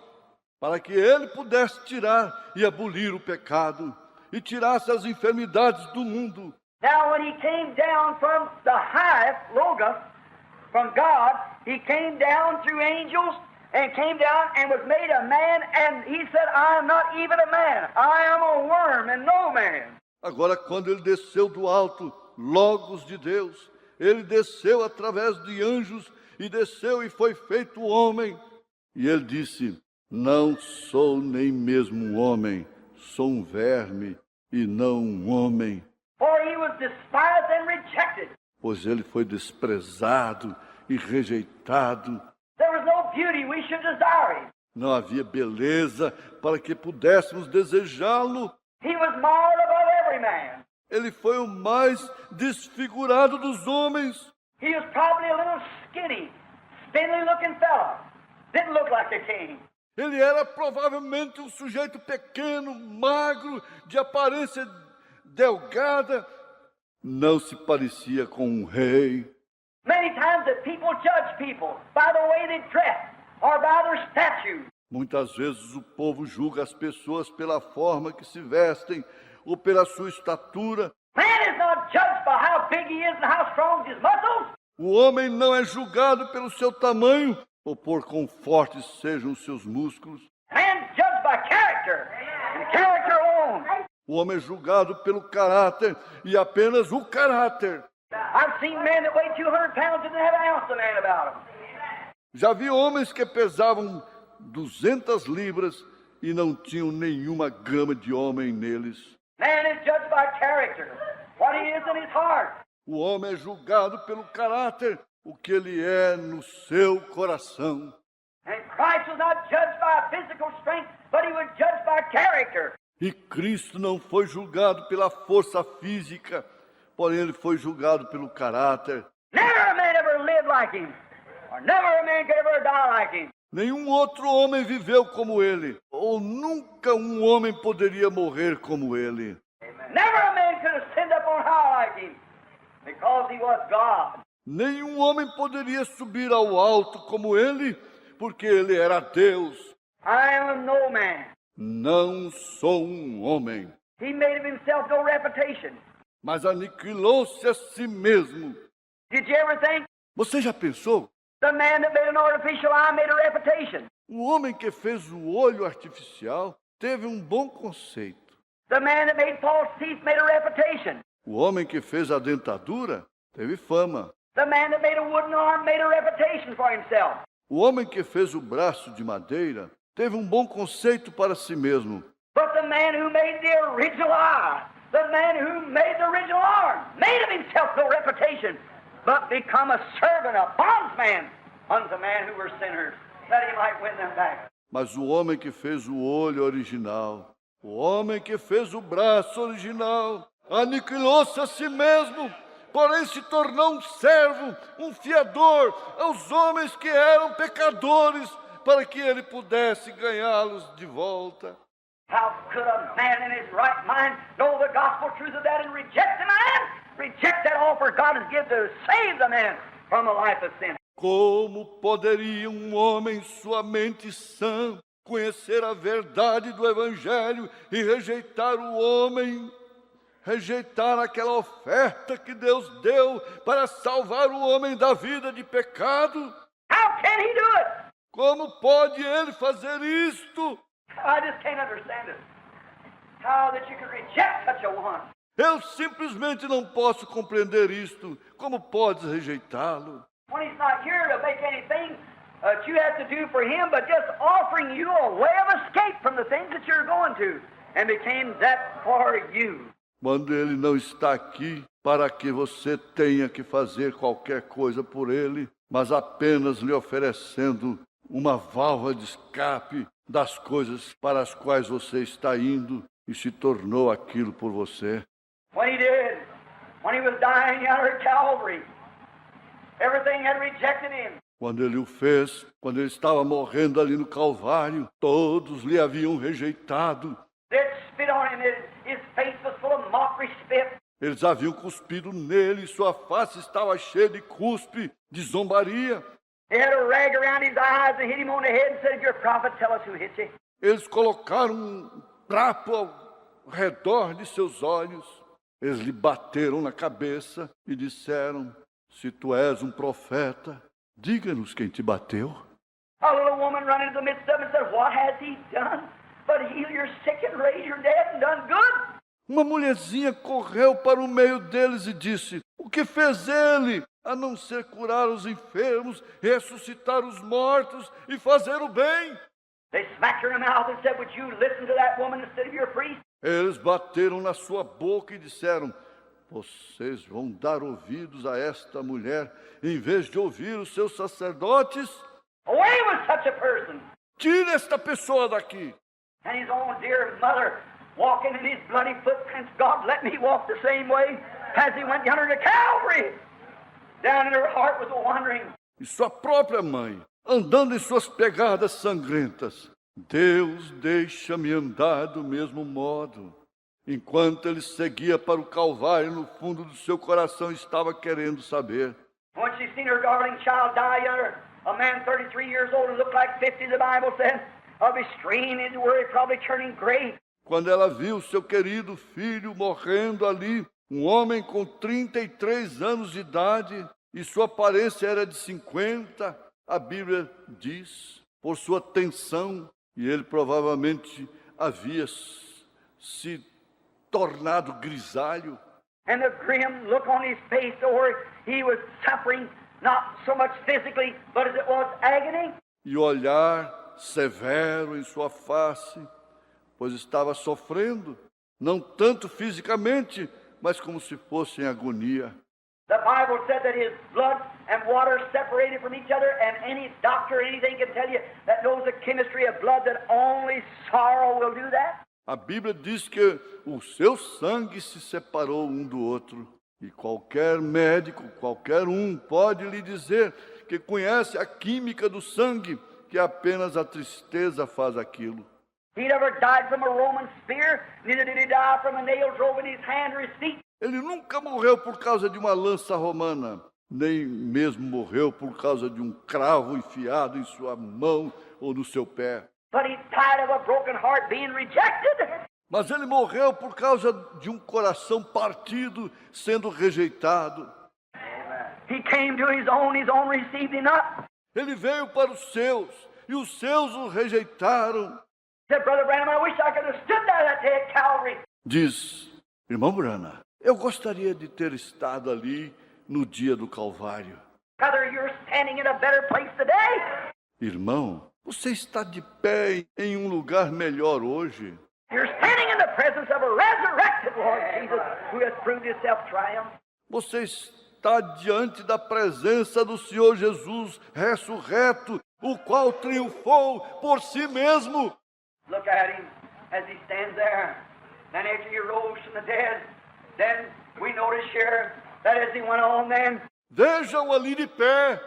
para que ele pudesse tirar e abolir o pecado e tirasse as enfermidades do mundo. Now when he came down from the highest Logos, from God, he came down through angels and came down and was made a man, and he said, I am not even a man, I am a worm and no man. Agora, quando ele desceu do alto, Logos de Deus, ele desceu através de anjos e desceu e foi feito homem. E ele disse: não sou nem mesmo um homem, sou um verme e não um homem. For he was despised and rejected. Pois ele foi desprezado e rejeitado. There was no beauty we should desire him. Não havia beleza para que pudéssemos desejá-lo. He was marred above every man. Ele foi o mais desfigurado dos homens. He was probably a little skinny, spindly-looking fellow. Didn't look like a king. Ele era provavelmente um sujeito pequeno, magro, de aparência delgada. Não se parecia com um rei. Many times that people judge people by the way they dress or by their statues. Muitas vezes o povo julga as pessoas pela forma que se vestem ou pela sua estatura. Man is not judged by how big he is and how strong his muscles. O homem não é julgado pelo seu tamanho ou por quão fortes sejam os seus músculos. Man is judged by character, and character alone. O homem é julgado pelo caráter e apenas o caráter. I've seen men that weigh 200 pounds and didn't have an ounce of man about them. Já vi homens que pesavam 200 libras e não tinham nenhuma grama de homem neles. Man is judged by character, what he is in his heart. O homem é julgado pelo caráter, o que ele é no seu coração. And Christ was not judged by physical strength, but he was judged by character. E Cristo não foi julgado pela força física, porém ele foi julgado pelo caráter. Never a man ever lived like him, or never a man could ever die like him. Nenhum outro homem viveu como ele, ou nunca um homem poderia morrer como ele. Never a man could have sinned up on high like him, because he was God. Nenhum homem poderia subir ao alto como ele, porque ele era Deus. I am no man. Não sou um homem, He made of himself no reputation. mas aniquilou-se a si mesmo. Did you ever think Você já pensou? the man that made an artificial eye made a reputation? O homem que fez o olho artificial teve um bom conceito. The man that made false teeth made a reputation. O homem que fez a dentadura teve fama. The man that made a wooden arm made a reputation for himself. O homem que fez o braço de madeira teve um bom conceito para si mesmo. But the man who made the original eye, the man who made the original arm, made of himself no reputation, but become a servant, a bondsman unto men who were sinners, that he might win them back. Mas o homem que fez o olho original, o homem que fez o braço original, aniquilou-se a si mesmo, porém se tornou um servo, um fiador aos homens que eram pecadores, para que ele pudesse ganhá-los de volta. How could a man in his right mind know the gospel truth of that and reject the man? Reject that offer God has given to save the man from a life of sin. Como poderia um homem, sua mente sã, conhecer a verdade do Evangelho e rejeitar o homem, rejeitar aquela oferta que Deus deu para salvar o homem da vida de pecado? How can he do it? Como pode ele fazer isto? I just can't understand it. How that you could reject such a one. Eu simplesmente não posso compreender isto. Como podes rejeitá-lo? When he's not here to make anything that you have to do for him, but just offering you a way of escape from the things that you're going to, and became that for you. Quando ele não está aqui para que você tenha que fazer qualquer coisa por ele, mas apenas lhe oferecendo uma válvula de escape das coisas para as quais você está indo e se tornou aquilo por você. When he did, when he was dying out at Calvary, everything had rejected him. Quando ele o fez, quando ele estava morrendo ali no Calvário, todos lhe haviam rejeitado. They'd spit on him. His face was full of mockery spit. Eles haviam cuspido nele, sua face estava cheia de cuspe, de zombaria. They had a rag around his eyes and hit him on the head and said, if you're a prophet, tell us who hit you. Eles colocaram um trapo ao redor de seus olhos. Eles lhe bateram na cabeça e disseram, se tu és um profeta, diga-nos quem te bateu. A little woman ran into the midst of him and said, what has he done? But heal your sick and raise your dead and done good. Uma mulherzinha correu para o meio deles e disse, o que fez ele? a não ser curar os enfermos, ressuscitar os mortos e fazer o bem. They smacked her in the mouth and said, would you listen to that woman instead of your priest? Eles bateram na sua boca e disseram: vocês vão dar ouvidos a esta mulher em vez de ouvir os seus sacerdotes? Away with such a person! Tire esta pessoa daqui. And his own dear mother, walking in his bloody footprints, God, let me walk the same way as he went yonder to Calvary. Down in her heart was a wondering. E sua própria mãe, andando em suas pegadas sangrentas. Deus, deixa-me andar do mesmo modo. Enquanto ele seguia para o Calvário, no fundo do seu coração estava querendo saber. When she seen her darling child die yonder, a man 33 years old and looked like 50, the Bible said, of his strain into where he probably turning gray. Quando ela viu seu querido filho morrendo ali, um homem com 33 anos de idade, e sua aparência era de 50, a Bíblia diz, por sua tensão, e ele provavelmente havia se tornado grisalho. And the grim look on his face where he was suffering, not so much physically, but as it was agony. E o olhar severo em sua face, pois estava sofrendo, não tanto fisicamente, mas como se fosse em agonia. The Bible said that his blood and water separated from each other, and any doctor or anything can tell you that knows the chemistry of blood that only sorrow will do that. A Bíblia diz que o seu sangue se separou um do outro. E qualquer médico, qualquer um, pode lhe dizer que conhece a química do sangue, que apenas a tristeza faz aquilo. He never died from a Roman spear, neither did he die from a nail drove in his hand or his feet. Ele nunca morreu por causa de uma lança romana, nem mesmo morreu por causa de um cravo enfiado em sua mão ou no seu pé. But he died of a broken heart being rejected. Mas ele morreu por causa de um coração partido, sendo rejeitado. He came to his own received him not. Ele veio para os seus, e os seus o rejeitaram. He said, Brother Branham, I wish I could have stood there that day at Calvary. Diz, irmão Branham, eu gostaria de ter estado ali no dia do Calvário. Brother, you're standing in a better place today. Irmão, você está de pé em um lugar melhor hoje. You're standing in the presence of a resurrected Lord Jesus who has proved himself triumph. Você está diante da presença do Senhor Jesus ressurreto, o qual triunfou por si mesmo. Look at him as he stands there. Then after he rose from the dead, then we notice here that as he went on then. Vejam ali de pé.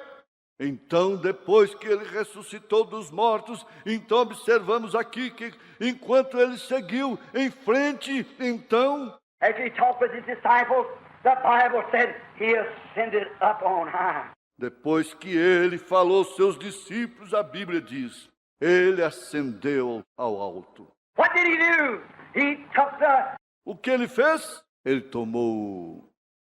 Então, depois que ele ressuscitou dos mortos, então observamos aqui que enquanto ele seguiu em frente, então, After he talked with his disciples, the Bible said he ascended up on high. depois que ele falou aos seus discípulos, a Bíblia diz, ele ascendeu ao alto. What did he do? He took O que ele fez? Ele tomou.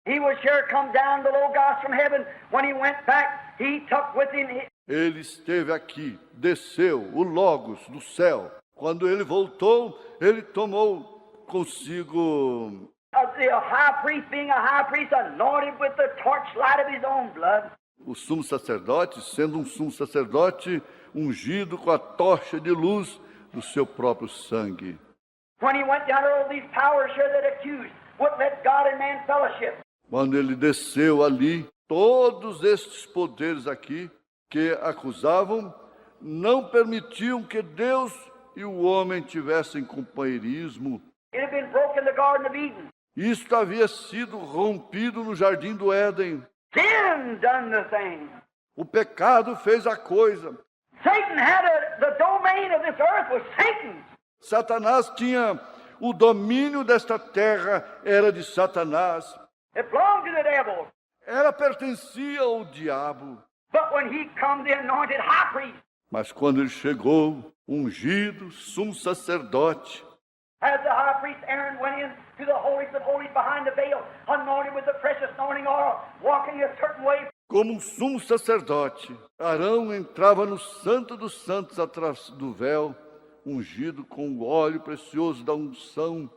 he was sure come down the Logos from heaven. When he went back, he took with him Ele esteve aqui, desceu o Logos do céu. Quando ele voltou, ele tomou consigo the high priest, being a high priest, anointed with the torchlight of his own blood. o sumo sacerdote, sendo um sumo sacerdote ungido com a tocha de luz do seu próprio sangue. When he went down, all these powers here that accused wouldn't let God and man fellowship. Quando ele desceu ali, todos estes poderes aqui que acusavam não permitiam que Deus e o homem tivessem companheirismo. It had been broken in the Garden of Eden. Isto havia sido rompido no Jardim do Éden. Sin done the thing. O pecado fez a coisa. Satan had the domain of this earth was Satan's. Satanás tinha o domínio desta terra, era de Satanás. It belonged to the devil. Ela pertencia ao diabo. But when he come, the anointed high priest, Mas quando ele chegou, ungido, sumo sacerdote, as the high priest Aaron went in to the holiest of holies behind the veil, anointed with the precious anointing oil, walking a certain way. como um sumo sacerdote, Arão entrava no Santo dos Santos atrás do véu, ungido com o óleo precioso da unção,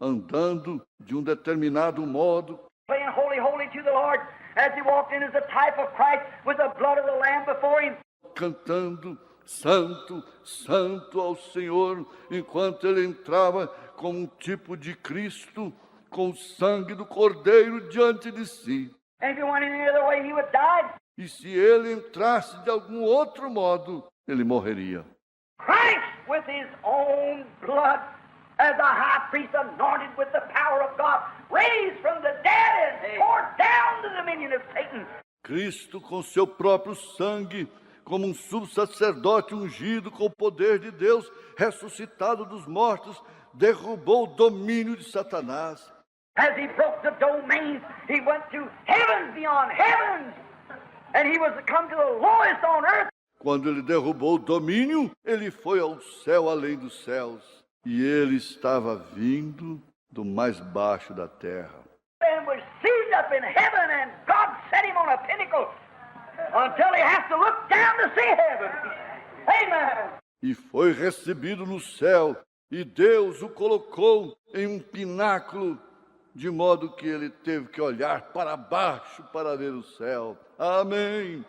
andando de um determinado modo. saying, Holy, holy to the Lord, as he walked in as a type of Christ with the blood of the Lamb before him. Cantando, Santo, Santo ao Senhor, enquanto ele entrava como um tipo de Cristo, com o sangue do Cordeiro diante de si. And if he went any other way, he would die. E se ele entrasse de algum outro modo, ele morreria. Christ, with his own blood, as a high priest anointed with the power of God, raised from the dead and tore down the dominion of Satan. Cristo, com seu próprio sangue, como um subsacerdote ungido com o poder de Deus, ressuscitado dos mortos, derrubou o domínio de Satanás. As he broke the domains, he went to heavens beyond heavens, and he was come to the lowest on earth. Quando ele derrubou o domínio, ele foi ao céu além dos céus. E ele estava vindo do mais baixo da terra. And was seated up in heaven, and God set him on a pinnacle until he has to look down to see heaven. Amen. E foi recebido no céu, e Deus o colocou em um pináculo, de modo que ele teve que olhar para baixo para ver o céu. Amém.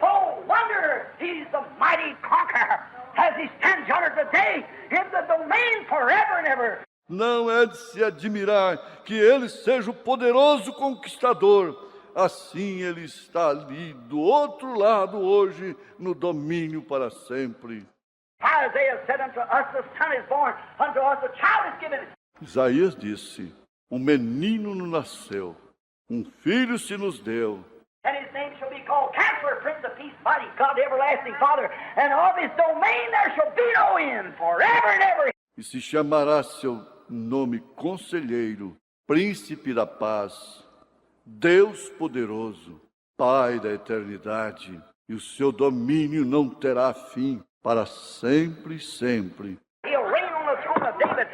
Oh, wonder he's the mighty conqueror as he stands yonder today in the domain forever and ever. Não é de se admirar que ele seja o poderoso conquistador. Assim ele está ali do outro lado hoje, no domínio para sempre. Isaiah said, unto us the son is born, unto us a child is given. Isaías disse, um menino nos nasceu, um filho se nos deu. And his name shall be called Counselor, Prince of Peace, Mighty God, Everlasting Father, and of his domain there shall be no end, forever and ever. E se chamará seu nome Conselheiro, Príncipe da Paz, Deus poderoso, Pai da eternidade, e o seu domínio não terá fim, para sempre e sempre. He'll reign on the throne of David,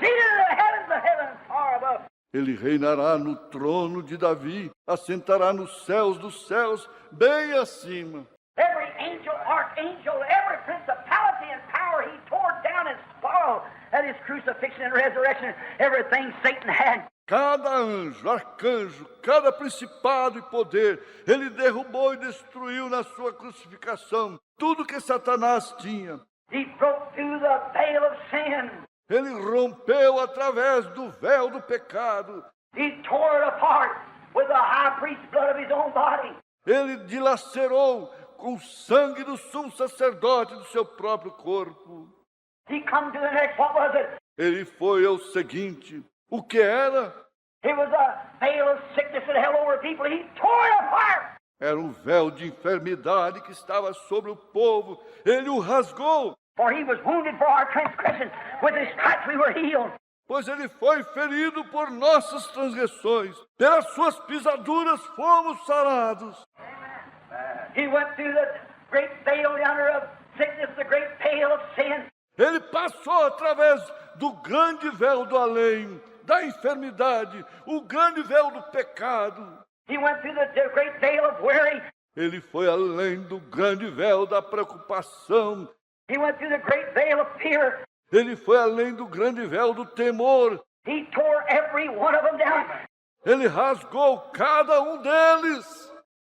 seated in the heavens far above. Ele reinará no trono de Davi, assentará nos céus dos céus, bem acima. Every angel, archangel, every principality and power he tore down and spoiled at his crucifixion and resurrection, everything Satan had. Cada anjo, arcanjo, cada principado e poder, ele derrubou e destruiu na sua crucificação tudo que Satanás tinha. He broke through the veil of sin. Ele rompeu através do véu do pecado. He tore it apart with the high priest's blood of his own body. Ele dilacerou com o sangue do sumo sacerdote do seu próprio corpo. He come to the next, what was it? Ele foi ao seguinte, o que era? It was a veil of sickness that held over people. He tore it apart. Era um véu de enfermidade que estava sobre o povo. Ele o rasgou. For he was wounded for our transgression. With his stripes we were healed. Pois ele foi ferido por nossas transgressões. Pelas suas pisaduras fomos sarados. He went through the great veil yonder of sickness, the great veil of sin. Ele passou através do grande véu do além, da enfermidade, o grande véu do pecado. He went through the great veil of worry. Ele foi além do grande véu da preocupação. He went through the great veil of fear. Ele foi além do grande véu do temor. He tore every one of them down. Ele rasgou cada um deles.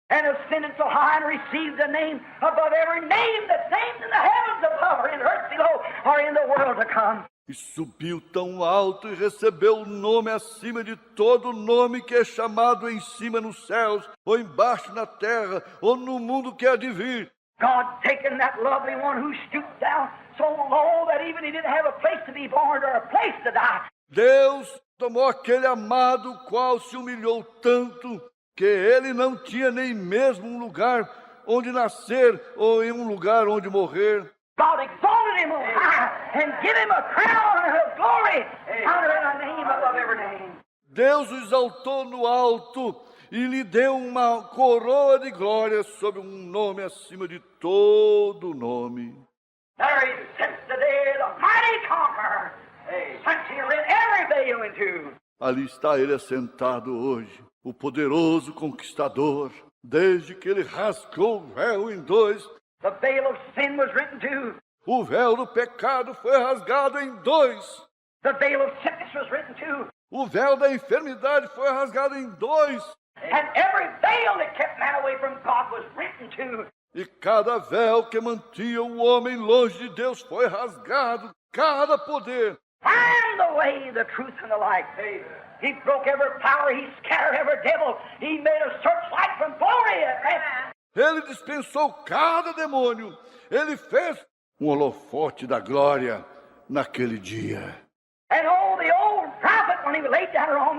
And ascended so high and received the name above every name that's named in the heavens above, or in earth below, or in the world to come. E subiu tão alto e recebeu o nome acima de todo nome que é chamado em cima nos céus, ou embaixo na terra, ou no mundo que há de vir. God taking that lovely one who stooped down so low that even he didn't have a place to be born or a place to die. Deus tomou aquele amado qual se humilhou tanto que ele não tinha nem mesmo um lugar onde nascer ou em um lugar onde morrer. God exalted him on high and give him a crown of glory, honor and a name above every name. Deus o exaltou no alto e lhe deu uma coroa de glória sobre um nome acima de todo nome. There he sits today, the mighty conqueror, since he rent every veil in two. Ali está ele assentado hoje, o poderoso conquistador, desde que ele rasgou o véu em dois. The veil of sin was rent in two. O véu do pecado foi rasgado em dois. The veil of sickness was rent in two. O véu da enfermidade foi rasgado em dois. And every veil that kept man away from God was rent in two. E cada véu que mantinha o homem longe de Deus foi rasgado. Cada poder. I am the way, the truth, and the life. He broke every power. He scattered every devil. He made a searchlight from glory. Ele dispensou cada demônio. Ele fez um holofote da glória naquele dia. And oh, the old prophet, when he was laid down on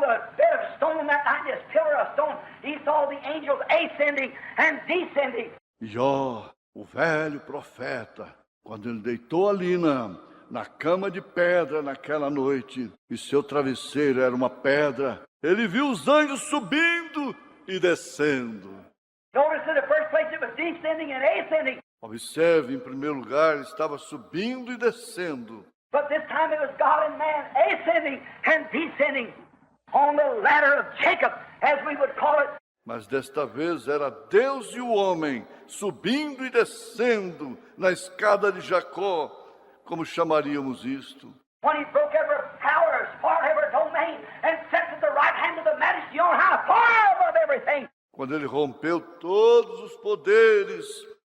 the bed of stone that night, this pillar of stone, he saw the angels ascending and descending. E ó, o velho profeta, quando ele deitou ali na cama de pedra naquela noite, e seu travesseiro era uma pedra, ele viu os anjos subindo e descendo. Notice in the first place it was descending and ascending. Observe, em primeiro lugar, estava subindo e descendo. But this time it was God and man ascending and descending on the ladder of Jacob, as we would call it. Mas desta vez era Deus e o homem subindo e descendo na escada de Jacó, como chamaríamos isto. When he broke every power, spoiled every domain, and sat at the right hand of the Majesty on high, far above everything. Quando ele rompeu todos os poderes,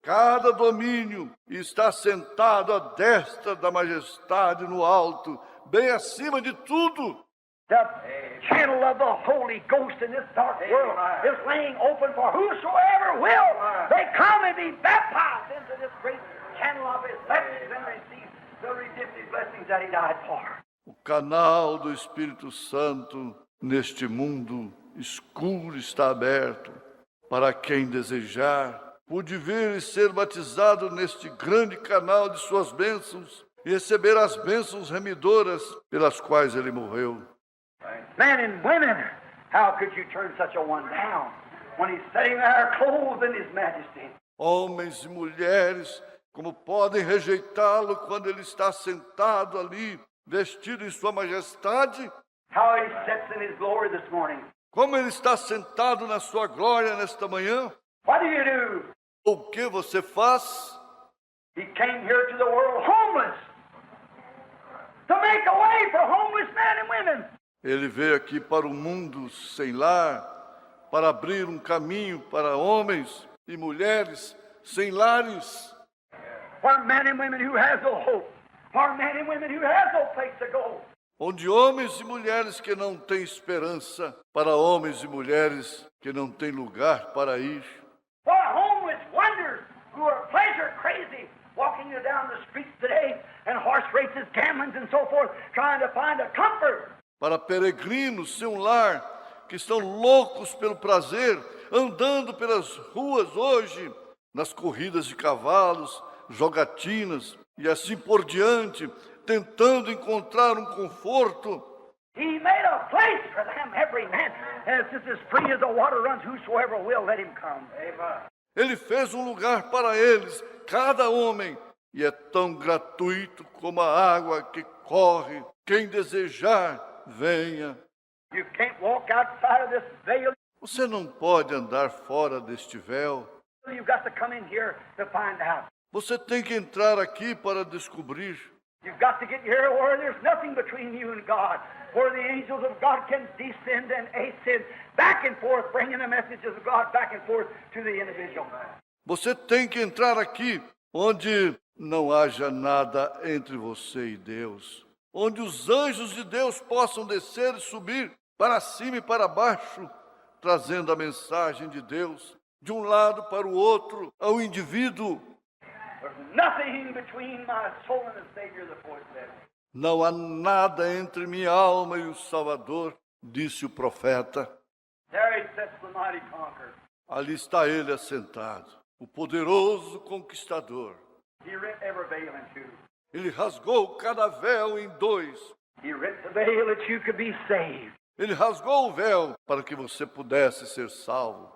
cada domínio, e está sentado à destra da majestade no alto, bem acima de tudo. The channel of the Holy Ghost in this dark world is laying open for whosoever will. They come and be baptized into this great channel of His blessings and receive the redemptive blessings that He died for. O canal do Espírito Santo neste mundo escuro está aberto para quem desejar. Pude vir e ser batizado neste grande canal de suas bênçãos e receber as bênçãos remidoras pelas quais ele morreu. Men and women, how could you turn such a one down when he's sitting there clothed in His majesty? Homens e mulheres, como podem rejeitá-lo quando ele está sentado ali, vestido em sua majestade? How he sits in His glory this morning. Como ele está sentado na sua glória nesta manhã? What do you do? O que você faz? He came here to the world homeless, to make a way for homeless men and women. Ele veio aqui para o mundo sem lar, para abrir um caminho para homens e mulheres sem lares. For men and women who has no hope. For men and women who has no place to go. Onde homens e mulheres que não têm esperança, para homens e mulheres que não têm lugar para ir. For homeless wonders who are pleasure crazy, walking down the streets today and horse races, gamblings and so forth, trying to find a comfort. Para peregrinos sem um lar, que estão loucos pelo prazer, andando pelas ruas hoje, nas corridas de cavalos, jogatinas e assim por diante, tentando encontrar um conforto. He made a place for them, every man. And it's as free as the water runs, whosoever will, let him come. Amen. Ele fez um lugar para eles, cada homem, e é tão gratuito como a água que corre. Quem desejar, venha. You can't walk outside of this veil. Você não pode andar fora deste véu. You've got to come in here to find out. Você tem que entrar aqui para descobrir. You've got to get here where there's nothing between you and God, where the angels of God can descend and ascend back and forth, bringing the messages of God back and forth to the individual. Você tem que entrar aqui, onde não haja nada entre você e Deus, onde os anjos de Deus possam descer e subir para cima e para baixo, trazendo a mensagem de Deus de um lado para o outro, ao indivíduo. There's nothing between my soul and the Savior, the poet said. Não há nada entre minha alma e o Salvador, disse o profeta. There he sits, the mighty conqueror. Ali está ele assentado, o poderoso conquistador. He rent every veil in two. Ele rasgou cada véu em dois. He rent the veil that you could be saved. Ele rasgou o véu para que você pudesse ser salvo.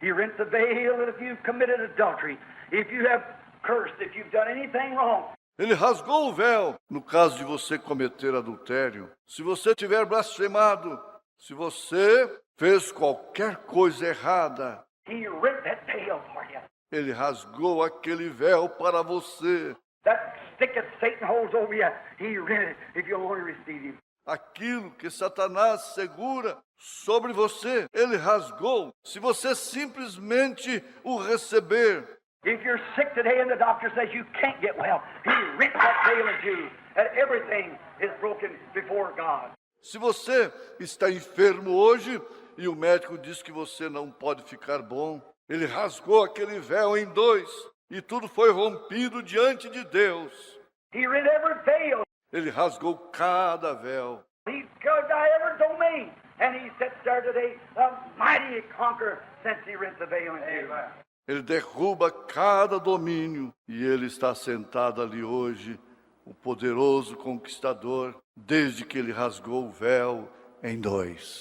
He rent the veil that if you've committed adultery, if you have cursed, if you've done anything wrong. Ele rasgou o véu no caso de você cometer adultério. Se você tiver blasfemado, se você fez qualquer coisa errada, He rent that veil for you. ele rasgou aquele véu para você. That stick that Satan holds over you, he rent it if you only receive him. aquilo que Satanás segura sobre você, ele rasgou. Se você simplesmente o receber. If you're sick today and the doctor says you can't get well, he ripped that veil in you, and everything is broken before God. Se você está enfermo hoje e o médico diz que você não pode ficar bom, ele rasgou aquele véu em dois e tudo foi rompido diante de Deus. He rent every veil. Ele rasgou cada véu. He cut down every domain, and he sits there today, the mighty conqueror, since he rent the veil in you. Ele derruba cada domínio e ele está sentado ali hoje, o poderoso conquistador, desde que ele rasgou o véu em dois.